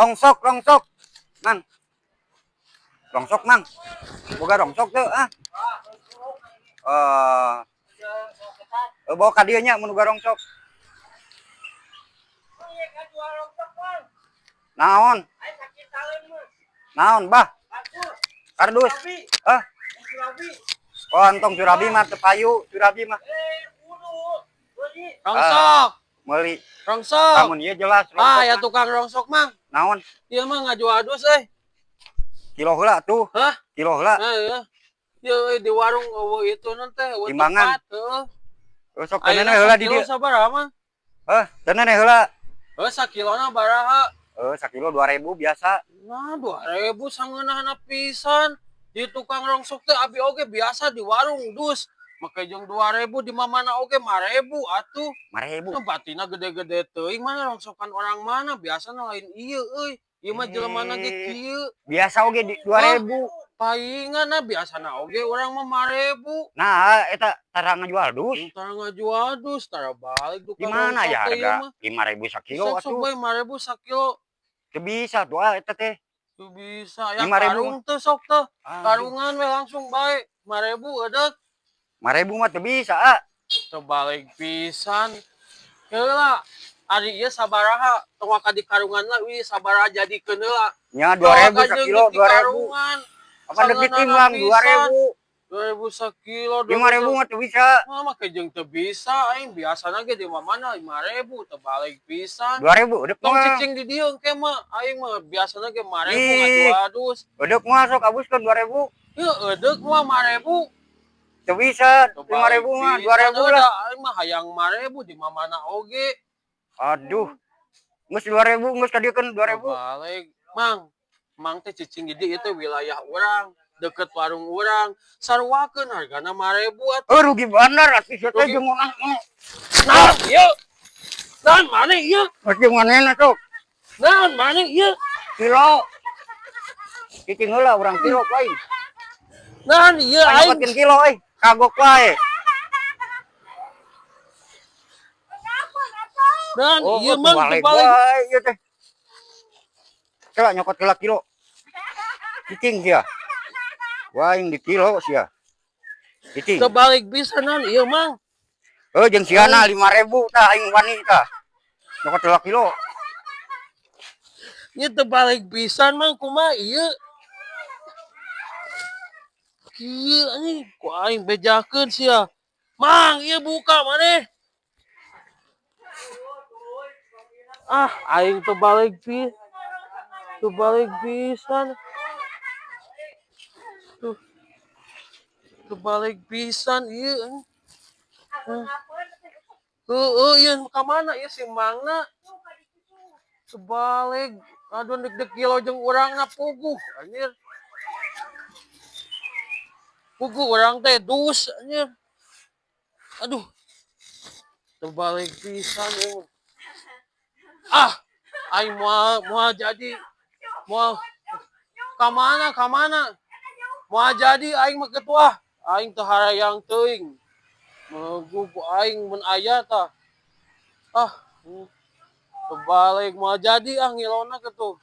Rongsok, Mang. Rongsok, Mang. Boga rongsok tuh, ah. Bawa ka dieu nya mun boga rongsok. Naon? Naon, Bah? Kardus. Hah? Oh, antong Surabi mah teu payu, Surabi mah. Rongsok. Meuli. Rongsok. Lamun ieu jelas rongsok. Ya tukang rongsok, Mang. Naon? Ieu mah ngajuadus Kilo heula tuh. Hah? Kilo heula. Iya. Ieu di warung itu teh, Timbangan. Heeh. Sok tenene heula di dieu. Sabaraha, Mang? Heh, tenene heula. Sakilona baraha? 1 kilo 2.000 biasa. Nah, 2.000 sangeunahna pisan. Di tukang rongsok teh abi oge biasa di warung dus. Make jeung 2.000 di mamana oge 5.000 atuh. 5.000. Nah, batina gede-gede teuing mana rongsokan orang mana biasana lain ieu euy. Ieu mah jelemana ge kieu. Biasa oge di 2.000. Paingan nah biasana oge urang mah 5.000. Nah, eta tara ngajual dus. Tara ngajual dus, tara balik tukang Gimana ya harga? 5.000 sakilo atuh. Sok bae 5.000 sakilo. Teu bisa tuh eta teh. Teu bisa. Ya karung teh sok teh. Karungan we langsung bae 5.000 eudeuh. 5.000 mah teu bisa, ah. Teu balik pisan. Heula, ari ieu sabaraha? Tong ka di karunganna wi sabaraha jadikeun heula. Nya 2.000 sakilo, 2.000. Apa deuk ditimbang 2.000? 2.000 sakilo, 5.000 mah teu bisa. Mah make jeung teu bisa aing biasana ge di mana 5.000 teu balik pisan. 2.000 eudeuh Tong mah. cicing di dieu engke mah aing mah biasana ge 5.000 ngajuadus. Eudeuh mah sok abuskeun 2.000. Ieu eudeuh mah 5.000. Teu bisa 5.000 mah 2.000 lah. Aing mah hayang 5.000 di mamana oge. Aduh. Geus 2.000, geus kadiekeun 2.000. Balik, Mang teh cicing di dieu teh wilayah urang, deket warung urang. Sarwakeun hargana 5.000 atuh. Rugi bener atuh ieu teh jeung urang. Naon ieu? Naon maneh ieu? Mesti manehna sok. Naon maneh ieu? Kilo. Cicing heula urang kilo lain. Naon ieu aing? Dapetin kilo euy. Kagok wae. Dan ieu Mang balik. Ieu teh. Coba nyokot heula kilo. Cicing dia. Wah, yang di kilo sia. Cicing. Kebalik pisanan ieu Mang. Jeung siana 5.000 tah aing wani tah. Nyokot heula kilo. Ieu teu balik pisan Mang kumaha ieu? Kieu anjing ku aing bejakeun sia. Mang, ieu buka maneh. Aing teu balik pisan. Teu balik pisan ieu. Ieu ka mana ieu si Mangna? Sebalik. Aduh deg-deg kilo jeung urangna puguh anjir. Puguh urang teh dus anjir. Aduh. Teu balik pisan ieu. Aing moal jadi moal ka mana? Moal jadi aing mah ketua. Aing teu harayang teuing. Meuguh aing mun aya tah. Kebalik moal jadi ngilona ketuh.